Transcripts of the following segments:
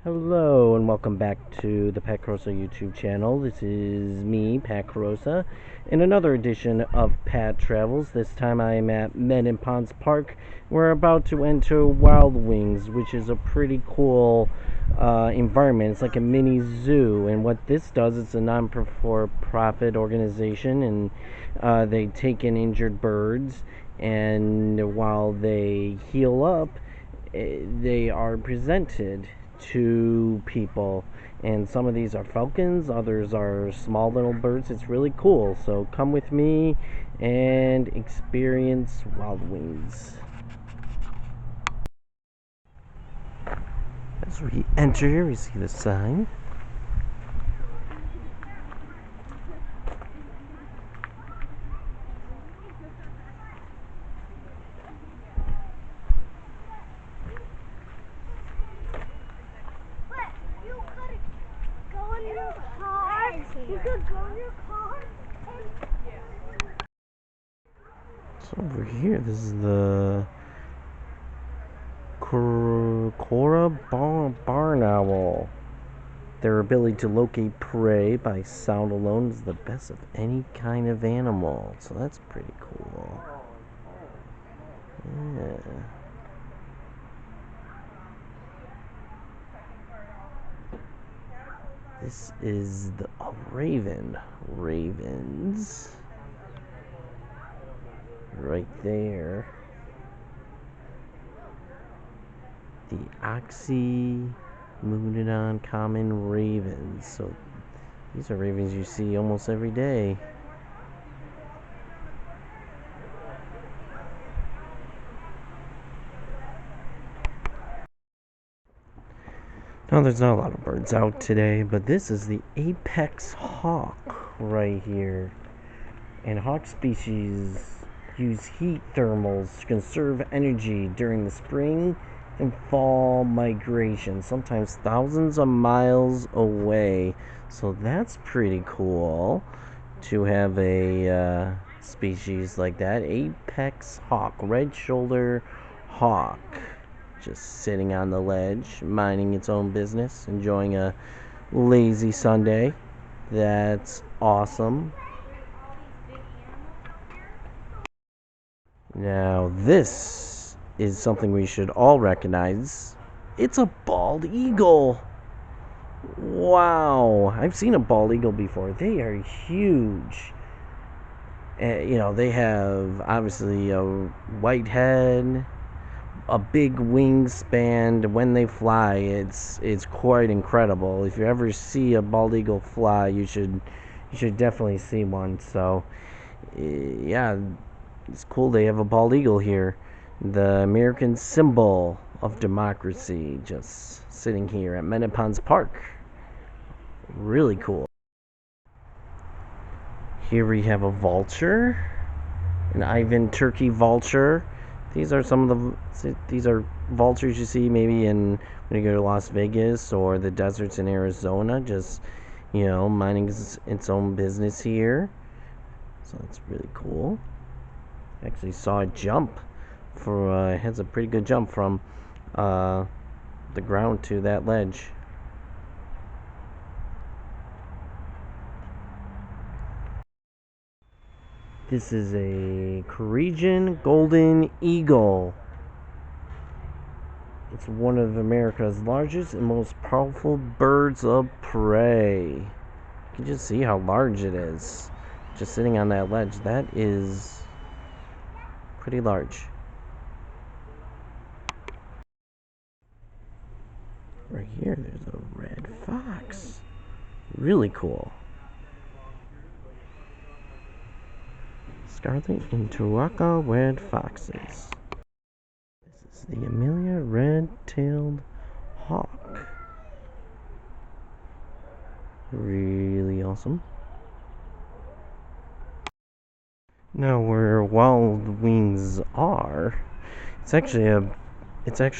Hello and welcome back to the Pat Carosa YouTube channel. This is me, Pat Carosa, in another edition of Pat Travels. This time I am at Mendon Ponds Park. We're about to enter Wild Wings, which is a pretty cool environment. It's like a mini zoo, and what this does, it's a non-for-profit organization, and they take in injured birds, and while they heal up, they are presented to people, and some of these are falcons, others are small little birds. It's really cool, so come with me and experience Wild Wings. As we enter here, we see the sign. You could go in your car So over here, this is the Cora barn owl. Their ability to locate prey by sound alone is the best of any kind of animal. So that's pretty cool. Yeah. This is the raven. Ravens. Right there. The Oxymodon common ravens. So these are ravens you see almost every day. Now, there's not a lot of birds out today, but this is the apex hawk right here. And hawk species use heat thermals to conserve energy during the spring and fall migration, sometimes thousands of miles away. So that's pretty cool to have a species like that. Apex hawk, red shoulder hawk, just sitting on the ledge, minding its own business, enjoying a lazy Sunday. That's awesome. Now, this is something we should all recognize. It's a bald eagle. Wow, I've seen a bald eagle before. They are huge. They have obviously a white head, a big wingspan. When they fly, it's quite incredible. If you ever see a bald eagle fly, you should definitely see one. So yeah, it's cool they have a bald eagle here, the American symbol of democracy, just sitting here at Mendon Ponds Park. Really cool. Here we have a vulture, an Ivan turkey vulture. These are vultures you see maybe when you go to Las Vegas or the deserts in Arizona, just minding its own business here. So that's really cool. Actually saw it jump it has a pretty good jump from the ground to that ledge. This is a Norwegian golden eagle. It's one of America's largest and most powerful birds of prey. You can just see how large it is. Just sitting on that ledge, that is pretty large. Right here, there's a red fox. Really cool. Scarlet and Turaka red foxes. This is the Amelia red-tailed hawk. Really awesome. Now, where Wild Wings are, it's actually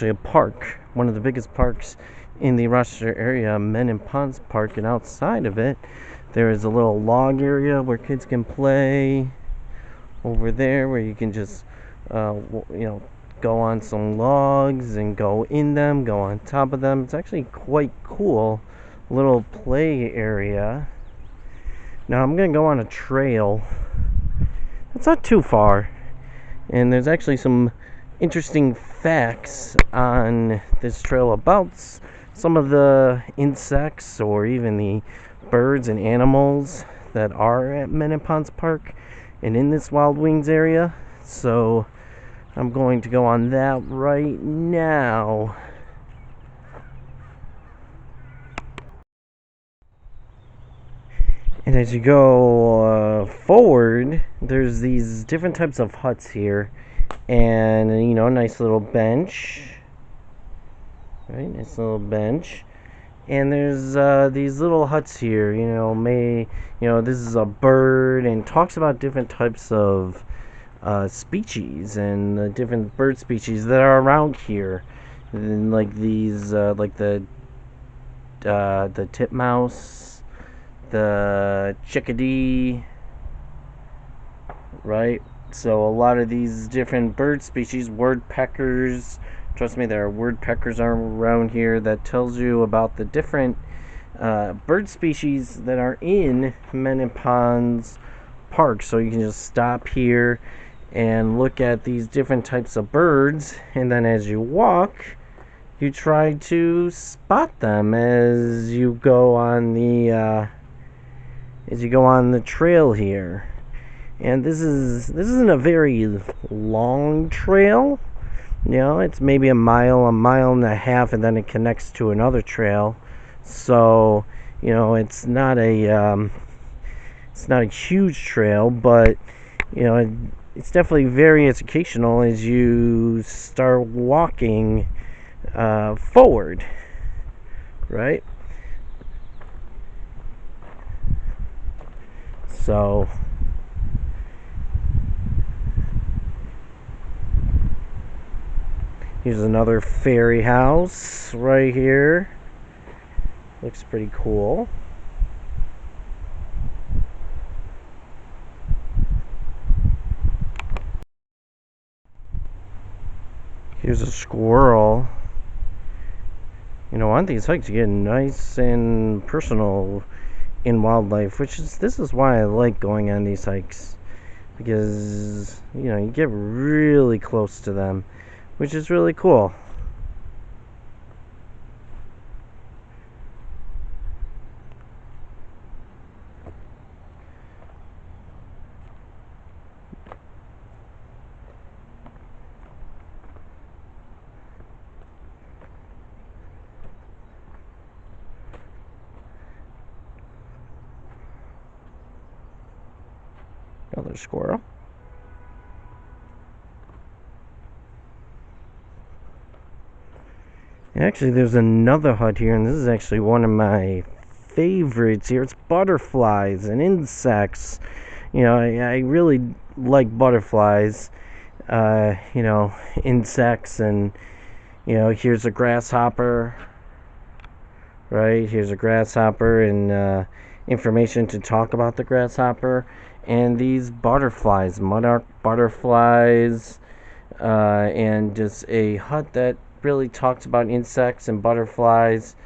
a park, one of the biggest parks in the Rochester area, Mendon Ponds Park, and outside of it, there is a little log area where kids can play. Over there, where you can just, go on some logs and go in them, go on top of them. It's actually quite cool little play area. Now I'm gonna go on a trail. It's not too far, and there's actually some interesting facts on this trail about some of the insects or even the birds and animals that are at Mendon Ponds Park and in this Wild Wings area. So I'm going to go on that right now. And as you go forward, there's these different types of huts here, and a nice little bench, right? Nice little bench, and there's these little huts here. This is a bird, and talks about different types of species and the different bird species that are around here, and like these, like the titmouse, the chickadee, right? So a lot of these different bird species, woodpeckers. Trust me, there are woodpeckers around here. That tells you about the different bird species that are in Mendon Ponds Park. So you can just stop here and look at these different types of birds, and then as you walk, you try to spot them as you go on the trail here. And this isn't a very long trail. It's maybe a mile and a half, and then it connects to another trail. So it's not a huge trail, but it's definitely very educational as you start walking forward, right? So here's another fairy house right here. Looks pretty cool. Here's a squirrel. On these hikes you get nice and personal in wildlife, this is why I like going on these hikes, because you get really close to them, which is really cool. Another squirrel. Actually, there's another hut here, and this is actually one of my favorites here. It's butterflies and insects. I really like butterflies, insects, and, here's a grasshopper, right? Here's a grasshopper, and information to talk about the grasshopper. And these butterflies, monarch butterflies, and just a hut that really talks about insects and butterflies.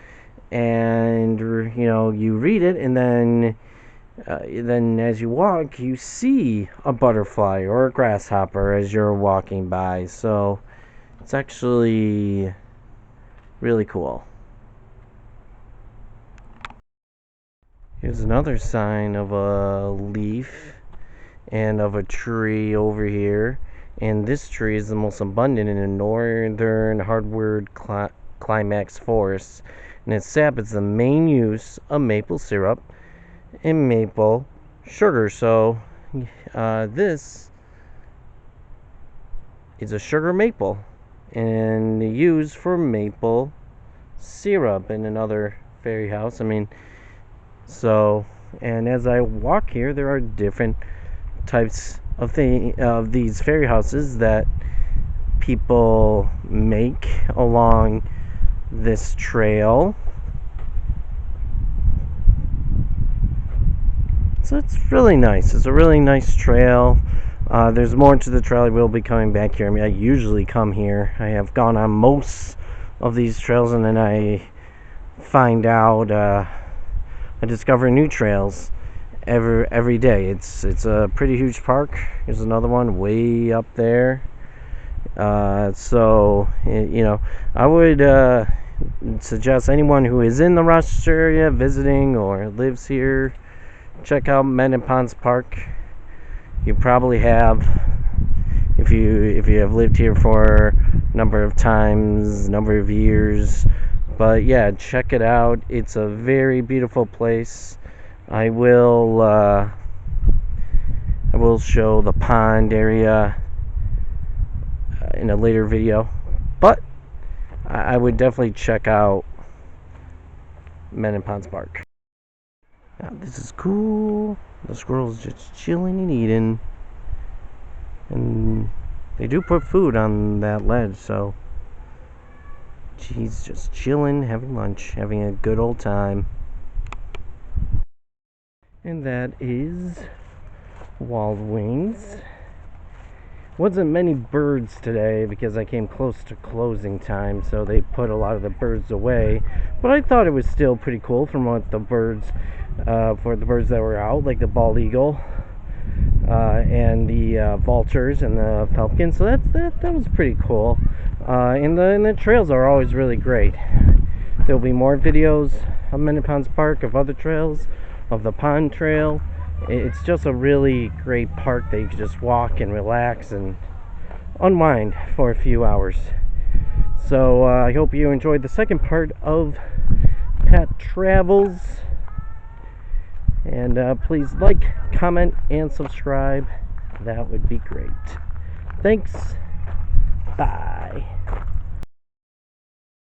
And you read it, and then as you walk, you see a butterfly or a grasshopper as you're walking by. So it's actually really cool. Here's another sign of a leaf and of a tree over here. And this tree is the most abundant in the northern hardwood climax forests. And its sap is the main use of maple syrup and maple sugar. So this is a sugar maple and used for maple syrup. In another fairy house. And as I walk here, there are different types of these fairy houses that people make along this trail. So it's really nice. It's a really nice trail. There's more to the trail. I will be coming back here. I mean, I usually come here. I have gone on most of these trails, and then I find out, I discover new trails every day. It's a pretty huge park. There's another one way up there. So I would suggest anyone who is in the Rochester area visiting or lives here, check out Mendon Ponds Park. You probably have, if you have lived here for a number of times, number of years. But yeah, check it out. It's a very beautiful place. I will show the pond area in a later video, but I would definitely check out Mendon Ponds Park. Now, this is cool. The squirrels just chilling and eating, and they do put food on that ledge, so she's just chilling, having lunch, having a good old time. And that is wild wings. Wasn't many birds today because I came close to closing time, so they put a lot of the birds away. But I thought it was still pretty cool from what the birds, for the birds that were out, like the bald eagle, and the vultures and the falcons. So that was pretty cool. And the trails are always really great. There'll be more videos of Mendon Ponds Park, of other trails, of the pond trail. It's just a really great park that you can just walk and relax and unwind for a few hours. So I hope you enjoyed the second part of Pat Travels. And please like, comment, and subscribe. That would be great. Thanks. Bye.